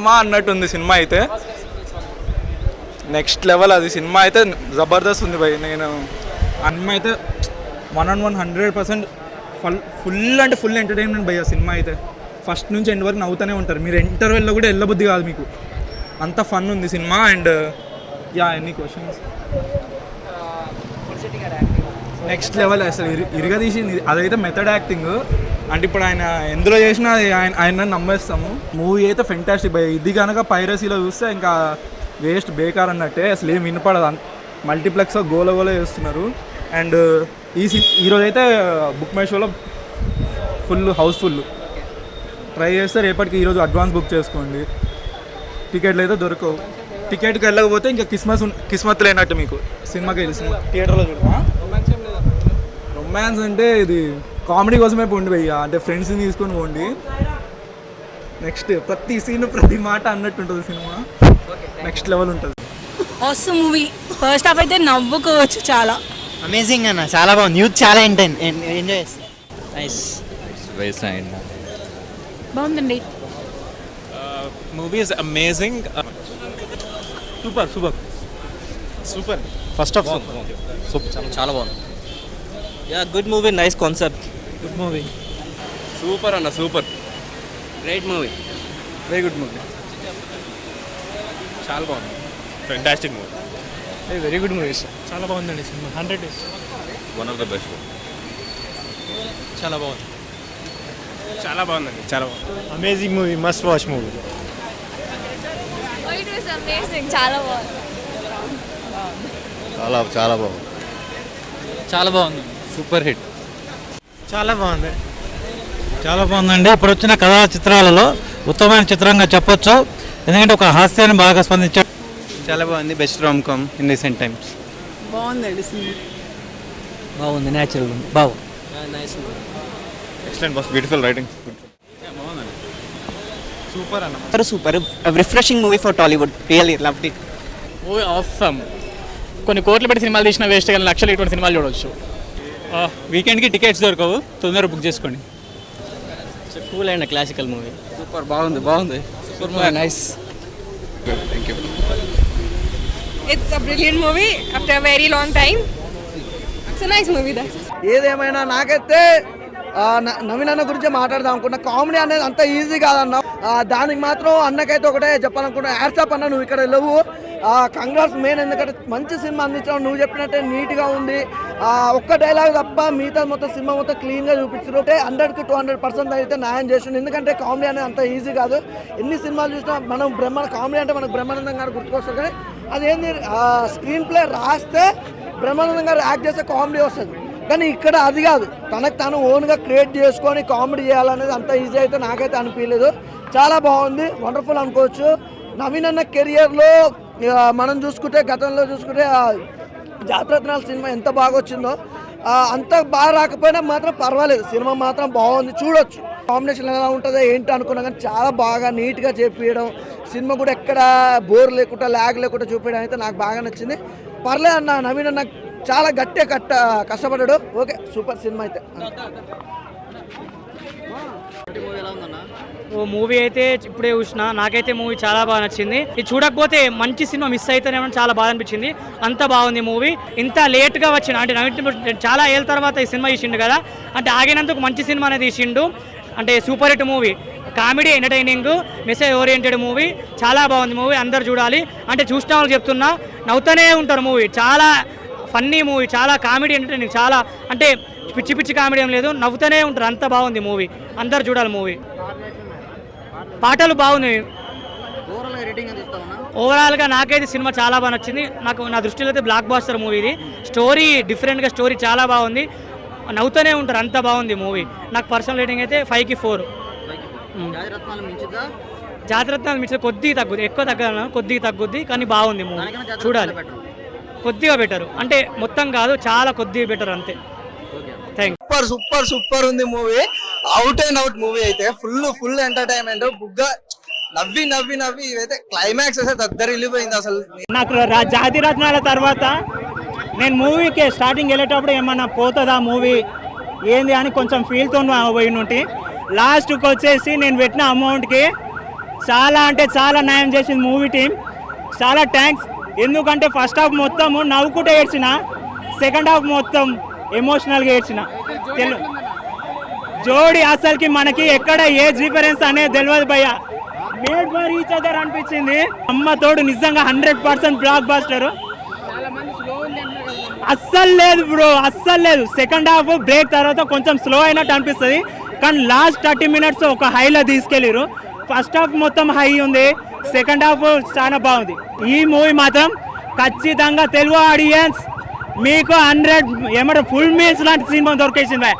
మా అన్నట్టుంది సినిమా అయితే. నెక్స్ట్ లెవెల్ అది సినిమా అయితే జబర్దస్త్ ఉంది భయ్. నేను అన్న అయితే 100% ఫుల్ అంటే ఫుల్ ఎంటర్టైన్మెంట్ భయ్య సినిమా అయితే. ఫస్ట్ నుంచి ఎండ్ వరకు నవ్వుతూనే ఉంటారు మీరు. ఇంటర్వెల్లో కూడా వెళ్ళబుద్ధి కాదు మీకు, అంత ఫన్ ఉంది cinema. And any questions? Next level అసలు ఇరగదీసింది అదైతే మెథడ్ యాక్టింగ్. అంటే ఇప్పుడు ఆయన ఎందులో చేసినా ఆయన నమ్మేస్తాము. మూవీ అయితే ఫెంటాస్టిక్ భయ్య. ఇది కనుక పైరసీలో చూస్తే ఇంకా వేస్ట్, బేకార్ అన్నట్టే. అసలు ఏం వినపడదు. మల్టీప్లెక్స్ గోల చేస్తున్నారు. అండ్ ఈరోజు అయితే బుక్ మై షోలో హౌస్ఫుల్. ట్రై చేస్తే రేపటికి ఈరోజు అడ్వాన్స్ బుక్ చేసుకోండి. టికెట్లు అయితే దొరకవు. టికెట్కి వెళ్ళకపోతే ఇంకా కిస్మత్ లేనట్టు మీకు. సినిమాకి వెళ్ళి థియేటర్లో చూడమా. రొమాన్స్ అంటే ఇది కామెడీ కోసమే పోండి భయ్య. అంటే ఫ్రెండ్స్ని తీసుకొని పోండి. నెక్స్ట్ ప్రతి సీన్ ప్రతి మాట అన్నట్టు ఉంటుంది సినిమా. నెక్స్ట్ లెవెల్ ఉంటుంది. Awesome movie. ఫస్ట్ హాఫ్ అయితే నవ్వుకోవచ్చు చాలా. అమేజింగ్ అన్న, చాలా బాగుంది. యూత్ చాలా ఎంజాయ్ చేస్తారు. నైస్. బాగుందండి. Movie is amazing. Super. First half చాలా బాగుంది. Good movie, nice concept. Good movie. Super అన్న, super. Great movie, very good movie. చాలా బాగుంది. Fantastic movie. Very good movies. చాలా బాగుందండి సినిమా. 100 వన్ ఆఫ్ ద బెస్ట్. చాలా బాగుంది. చాలా బాగుందండి, చాలా బాగుంది. Amazing movie, must watch movie. It was amazing. చాలా బాగుంది. చాలా బాగుంది. చాలా బాగుంది. Super hit. చాలా బాగుంది. చాలా బాగుందండి. ఇప్పుడు వచ్చిన కథా చిత్రాలలో ఉత్తమమైన చిత్రంగా చెప్పొచ్చు. ఎందుకంటే ఒక హాస్యాన్ని బాగా స్పందించాడు. చాలా బాగుంది. Best rom com in recent times. బాగుందండి సినిమా. బాగుంది, న్యాచురల్ ఉంది. బాగుంది. Nice. Excellent, must beautiful writing. Super అన్న. Super refreshing movie for Tollywood. Really loved it. Movie awesome. కొన్ని కోట్లు పెట్టి సినిమాలు తీసిన వేస్ట్, కానీ లక్షలు ఇటువంటి సినిమాలు చూడవచ్చు. వీకెండ్కి టికెట్స్ దొరకవు, తొందరగా బుక్ చేసుకోండి. Cool and classical movie. Super, బాగుంది. Super movie, nice. Thank you. It's a brilliant movie after a very long time. It's a nice movie. ఏదేమైనా నాకైతే నవీన్ అన్న గురించి మాట్లాడదాం అనుకున్నా. కామెడీ అనేది అంత ఈజీ కాదన్న. దానికి మాత్రం అన్నకైతే ఒకటే చెప్పాలనుకున్నా, హ్యాట్సాప్ అన్న, నువ్వు ఇక్కడ వెళ్ళవు. Congrats main. ఎందుకంటే మంచి సినిమా అందించావు. నువ్వు చెప్పినట్టే నీట్గా ఉంది. ఒక్క డైలాగ్ తప్ప మిగతా మొత్తం సినిమా మొత్తం క్లీన్గా చూపించారు. 100కి 200% అయితే న్యాయం చేసిండు. ఎందుకంటే కామెడీ అనేది అంత ఈజీ కాదు. ఎన్ని సినిమాలు చూసినా మనం కామెడీ అంటే మనకు బ్రహ్మానందం గారు గుర్తుకొస్తుంది. కానీ అదేంది స్క్రీన్ ప్లే రాస్తే బ్రహ్మానందం గారు యాక్ట్ చేస్తే కామెడీ వస్తుంది. కానీ ఇక్కడ అది కాదు, తనకు తాను ఓన్గా క్రియేట్ చేసుకొని కామెడీ చేయాలనేది అంత ఈజీ అయితే నాకైతే అనిపించలేదు. చాలా బాగుంది, వండర్ఫుల్ అనుకోవచ్చు. నవీన్ అన్న కెరియర్లో మనం చూసుకుంటే, గతంలో చూసుకుంటే జాతరత్నాల సినిమా ఎంత బాగా వచ్చిందో, అంత బాగా రాకపోయినా మాత్రం పర్వాలేదు. సినిమా మాత్రం బాగుంది, చూడొచ్చు. కాంబినేషన్ ఎలా ఉంటుందో ఏంటి అనుకున్నా కానీ చాలా బాగా నీట్గా చేపించడం, సినిమా కూడా ఎక్కడ బోర్ లేకుండా ల్యాగ్ లేకుండా చూపించడం అయితే నాకు బాగా నచ్చింది. పర్లేదు అన్న, నవీన్ అన్న చాలా గట్టిగా కష్టపడ్డాడు. ఓకే, సూపర్ సినిమా అయితే. మూవీ అయితే ఇప్పుడే చూసిన, నాకైతే మూవీ చాలా బాగా నచ్చింది. ఇది చూడకపోతే మంచి సినిమా మిస్ అయితేనేమో చాలా బాధ అనిపించింది. అంత బాగుంది మూవీ. ఇంత లేట్గా వచ్చిన అంటే నవీన్ చాలా ఏళ్ళ తర్వాత ఈ సినిమా తీసిండు కదా, అంటే ఆగినందుకు మంచి సినిమా అనేది తీసిండు. అంటే super hit movie, comedy, entertaining, message oriented movie. చాలా బాగుంది మూవీ, అందరు చూడాలి. అంటే చూసిన వాళ్ళకి చెప్తున్నా, నవ్వుతూనే ఉంటారు. మూవీ చాలా ఫన్నీ మూవీ, చాలా కామెడీ, ఎంటర్టైనింగ్, చాలా అంటే పిచ్చి కామెడీ ఏం లేదు, నవ్వుతూనే ఉంటారు. అంత బాగుంది మూవీ, అందరు చూడాలి మూవీ. పాటలు బాగున్నాయి. ఓవరాల్గా నాకైతే సినిమా చాలా బాగా నచ్చింది. నా దృష్టిలో అయితే బ్లాక్ బాస్టర్ మూవీ ఇది. స్టోరీ డిఫరెంట్గా, స్టోరీ చాలా బాగుంది, నవ్వుతూనే ఉంటారు. అంత బాగుంది మూవీ. నాకు పర్సనల్ రేటింగ్ అయితే 5కి 4. జాతిరత్నాలు మించి కొద్దిగా తగ్గుద్ది, ఎక్కువ తగ్గదు, కొద్దిగా తగ్గుద్ది, కానీ బాగుంది మూవీ, చూడాలి. కొద్దిగా బెటర్, అంటే మొత్తం కాదు, చాలా కొద్దిగా బెటర్ అంతే. థ్యాంక్ సూపర్ ఉంది movie. Out and out movie అయితే ఫుల్ ఎంటర్టైన్మెంట్. బుగ్గా నవ్వి ఇవైతే క్లైమాక్స్ అయితే దద్దరిల్లిపోయింది అసలు. నాకు జాతిరత్నాల తర్వాత నేను మూవీకి స్టార్టింగ్ వెళ్ళేటప్పుడు ఏమన్నా పోతుందా మూవీ ఏంది అని కొంచెం ఫీల్తో పోయినట్టు. లాస్ట్కి వచ్చేసి నేను పెట్టిన అమౌంట్కి చాలా అంటే చాలా న్యాయం చేసింది మూవీ టీం. చాలా థ్యాంక్స్. ఎందుకంటే ఫస్ట్ హాఫ్ మొత్తం నవ్వుకుంటే ఏడ్చిన, సెకండ్ హాఫ్ మొత్తం ఎమోషనల్గా ఏడ్చిన. జోడి అసలుకి మనకి ఎక్కడ ఏజ్ డిఫరెన్స్ అనేది తెలియదు భయ్య. మేడ్ ఫర్ ఈచ్ అదర్ అనిపించింది. అమ్మ తోడు నిజంగా 100% బ్లాక్ బాస్టర్. అస్సలు లేదు బ్రో, అస్సలు లేదు. సెకండ్ హాఫ్ బ్రేక్ తర్వాత కొంచెం స్లో అయినట్టు అనిపిస్తుంది, కానీ లాస్ట్ 30 minutes ఒక హైలో తీసుకెళ్ళారు. ఫస్ట్ హాఫ్ మొత్తం హై ఉంది, సెకండ్ హాఫ్ చాలా బాగుంది. ఈ మూవీ మాత్రం ఖచ్చితంగా తెలుగు ఆడియన్స్ మీకు 100 ఏమంటారు ఫుల్ మీల్స్ లాంటి సినిమా దొరికేసింది.